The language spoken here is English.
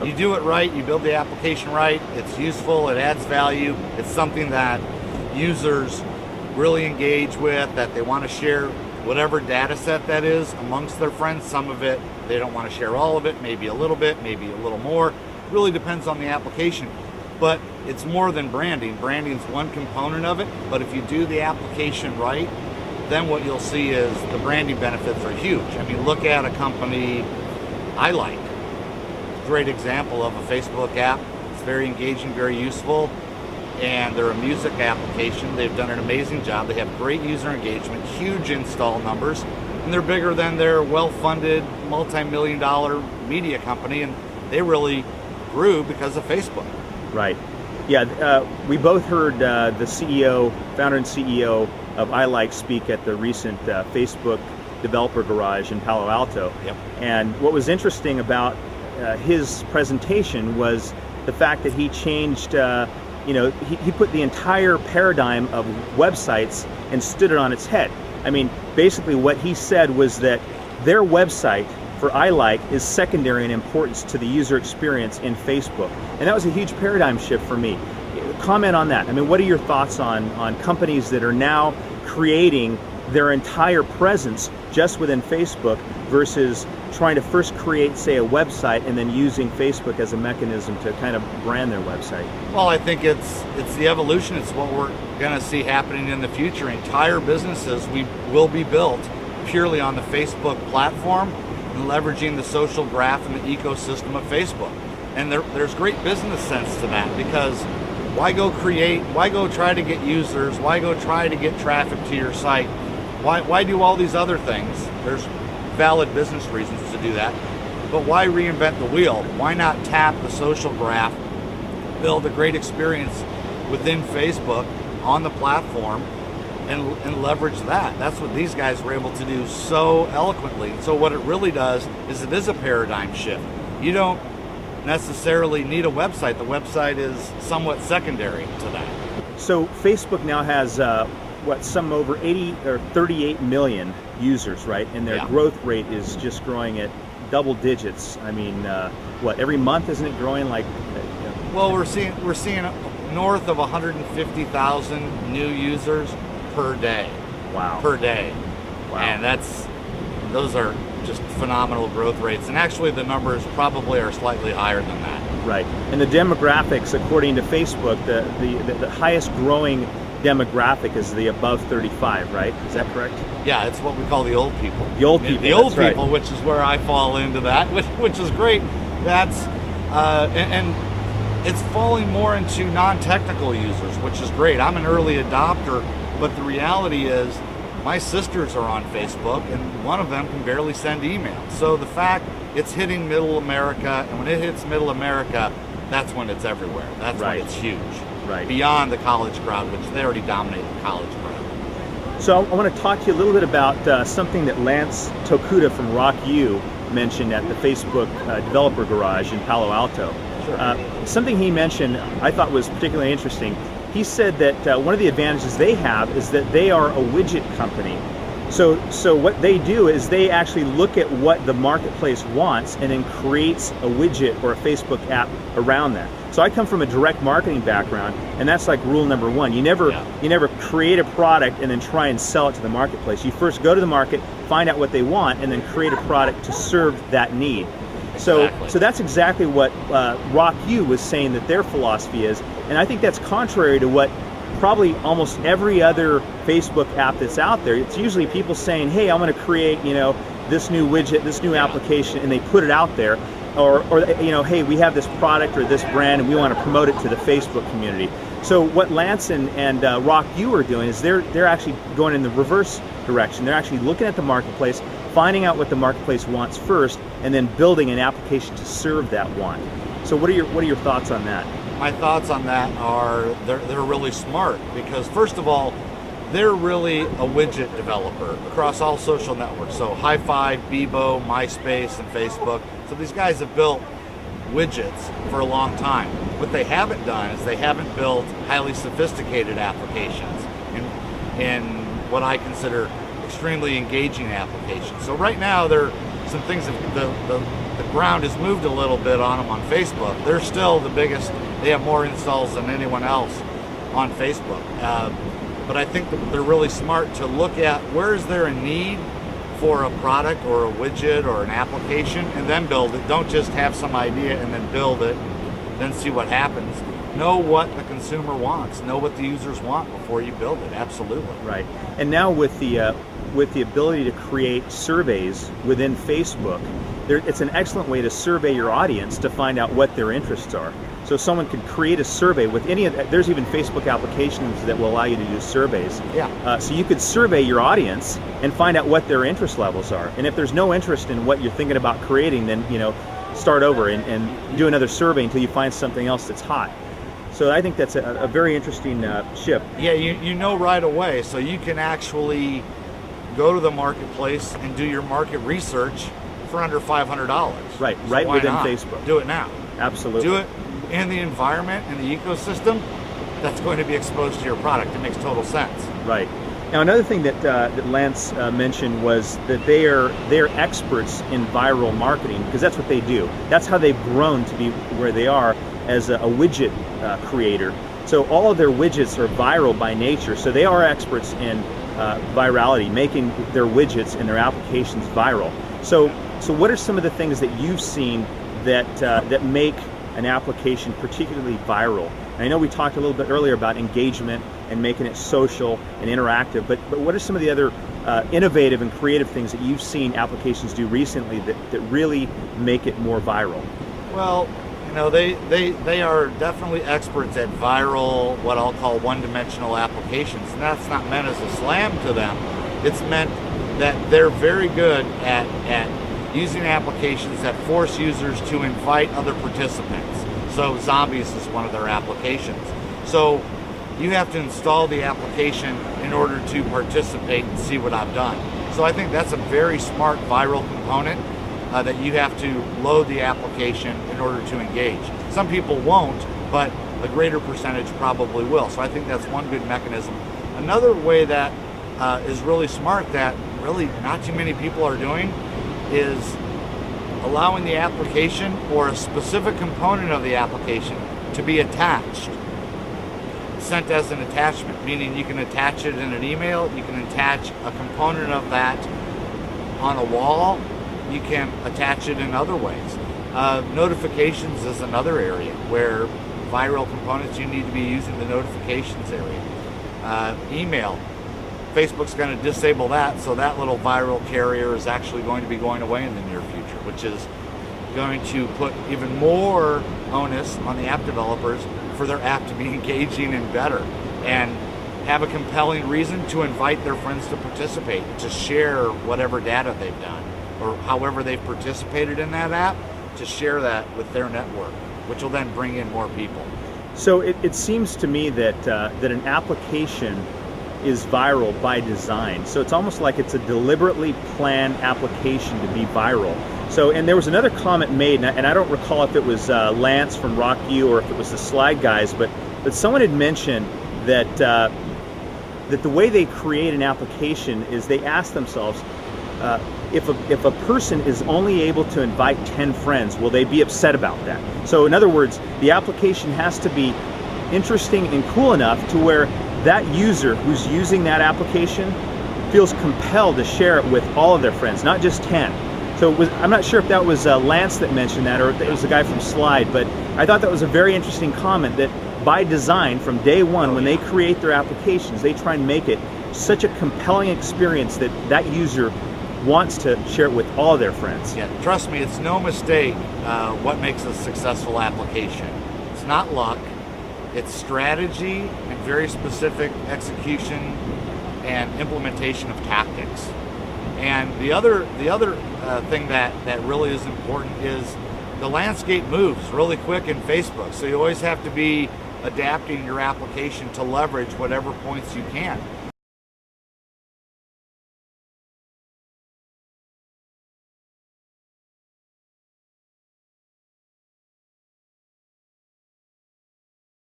You do it right, you build the application right, it's useful, it adds value, it's something that users really engage with, that they want to share whatever data set that is amongst their friends. Some of it, they don't want to share all of it, maybe a little bit, maybe a little more. Really depends on the application. But it's more than branding. Branding's one component of it, but if you do the application right, then what you'll see is the branding benefits are huge. I mean, look at a company I like. Great example of a Facebook app. It's very engaging, very useful, and they're a music application. They've done an amazing job. They have great user engagement, huge install numbers, and they're bigger than their well-funded, multi-million-dollar media company, and they really grew because of Facebook. Right. Yeah, we both heard the CEO, founder and CEO of iLike speak at the recent Facebook Developer Garage in Palo Alto. Yep. And what was interesting about his presentation was the fact that he changed, he put the entire paradigm of websites and stood it on its head. I mean, basically what he said was that their website for iLike is secondary in importance to the user experience in Facebook. And that was a huge paradigm shift for me. Comment on that. I mean, what are your thoughts on companies that are now creating their entire presence just within Facebook versus trying to first create, say, a website and then using Facebook as a mechanism to kind of brand their website? Well, I think it's the evolution. It's what we're going to see happening in the future. Entire businesses will be built purely on the Facebook platform and leveraging the social graph and the ecosystem of Facebook. And there's great business sense to that, because why go try to get users, why go try to get traffic to your site, why do all these other things? There's valid business reasons to do that, but why reinvent the wheel? Why not tap the social graph, build a great experience within Facebook on the platform, and leverage that? That's what these guys were able to do so eloquently. So what it really does is it is a paradigm shift. You don't necessarily need a website. The website is somewhat secondary to that. So Facebook now has some over 80 or 38 million users, right? And their growth rate is just growing at double digits. I mean, every month isn't it growing like? Well, we're seeing north of 150,000 new users per day. Wow. Per day. Wow. And those are just phenomenal growth rates. And actually the numbers probably are slightly higher than that. Right. And the demographics, according to Facebook, the highest growing demographic is the above 35, right? Is that correct? Yeah, it's what we call the old people. The old people. The old people, right. Which is where I fall into that, which is great. That's and it's falling more into non-technical users, which is great. I'm an early adopter, but the reality is my sisters are on Facebook, and one of them can barely send email. So the fact it's hitting middle America, and when it hits middle America, that's when it's everywhere. That's right. when it's huge. Right. Beyond the college crowd, which they already dominate the college crowd. So I want to talk to you a little bit about something that Lance Tokuda from RockU mentioned at the Facebook Developer Garage in Palo Alto. Sure. Something he mentioned I thought was particularly interesting. He said that one of the advantages they have is that they are a widget company. So what they do is they actually look at what the marketplace wants and then creates a widget or a Facebook app around that. So I come from a direct marketing background, and that's like rule number one. You never create a product and then try and sell it to the marketplace. You first go to the market, find out what they want, and then create a product to serve that need. So that's exactly what RockU was saying that their philosophy is, and I think that's contrary to what probably almost every other Facebook app that's out there. It's usually people saying, hey, I'm going to create, this new widget, this new application, and they put it out there. Or hey, we have this product or this brand and we want to promote it to the Facebook community. So what Lance and RockU are doing is they're actually going in the reverse direction. They're actually looking at the marketplace, finding out what the marketplace wants first, and then building an application to serve that want. So what are your thoughts on that? My thoughts on that are they're really smart, because first of all, they're really a widget developer across all social networks. So High Five, Bebo, MySpace, and Facebook. So these guys have built widgets for a long time. What they haven't done is they haven't built highly sophisticated applications in what I consider extremely engaging applications. So right now they're some things, the ground has moved a little bit on them on Facebook. They're still the biggest. They have more installs than anyone else on Facebook. But I think that they're really smart to look at where is there a need for a product or a widget or an application, and then build it. Don't just have some idea and then build it, then see what happens. Know what the consumer wants. Know what the users want before you build it. Absolutely. Right. And now with the ability to create surveys within Facebook, it's an excellent way to survey your audience to find out what their interests are. So someone could create a survey with any of there's even Facebook applications that will allow you to do surveys. Yeah. So you could survey your audience and find out what their interest levels are. And if there's no interest in what you're thinking about creating, then start over and do another survey until you find something else that's hot. So I think that's a very interesting shift. Yeah, you know right away. So you can actually go to the marketplace and do your market research for under $500. Right, so right within not? Facebook. Do it now. Absolutely. Do it in the environment and the ecosystem that's going to be exposed to your product. It makes total sense. Right. Now another thing that Lance mentioned was that they're experts in viral marketing, because that's what they do. That's how they've grown to be where they are as a widget creator. So all of their widgets are viral by nature. So they are experts in virality, making their widgets and their applications viral. So what are some of the things that you've seen that make an application particularly viral? And I know we talked a little bit earlier about engagement and making it social and interactive, but what are some of the other innovative and creative things that you've seen applications do recently that really make it more viral? Well, they are definitely experts at viral, what I'll call one-dimensional applications. And that's not meant as a slam to them. It's meant that they're very good at using applications that force users to invite other participants. So Zombies is one of their applications. So you have to install the application in order to participate and see what I've done. So I think that's a very smart viral component that you have to load the application in order to engage. Some people won't, but a greater percentage probably will. So I think that's one good mechanism. Another way that is really smart that really not too many people are doing is allowing the application or a specific component of the application to be attached, sent as an attachment, meaning you can attach it in an email, you can attach a component of that on a wall, you can attach it in other ways. Notifications is another area where viral components, you need to be using the notifications area. Email, Facebook's going to disable that, so that little viral carrier is actually going to be going away in the near future, which is going to put even more onus on the app developers for their app to be engaging and better, and have a compelling reason to invite their friends to participate, to share whatever data they've done, or however they've participated in that app, to share that with their network, which will then bring in more people. So it seems to me that an application is viral by design. So it's almost like it's a deliberately planned application to be viral. So, and there was another comment made, and I don't recall if it was Lance from RockU or if it was the Slide guys, but someone had mentioned that that the way they create an application is they ask themselves, if a person is only able to invite 10 friends, will they be upset about that? So in other words, the application has to be interesting and cool enough to where that user who's using that application feels compelled to share it with all of their friends, not just 10. So I'm not sure if that was Lance that mentioned that or if it was the guy from Slide, but I thought that was a very interesting comment that by design from day one, when they create their applications, they try and make it such a compelling experience that that user wants to share it with all of their friends. Yeah, trust me, it's no mistake what makes a successful application. It's not luck, it's strategy and very specific execution and implementation of tactics. And the other thing that really is important is the landscape moves really quick in Facebook, so you always have to be adapting your application to leverage whatever points you can.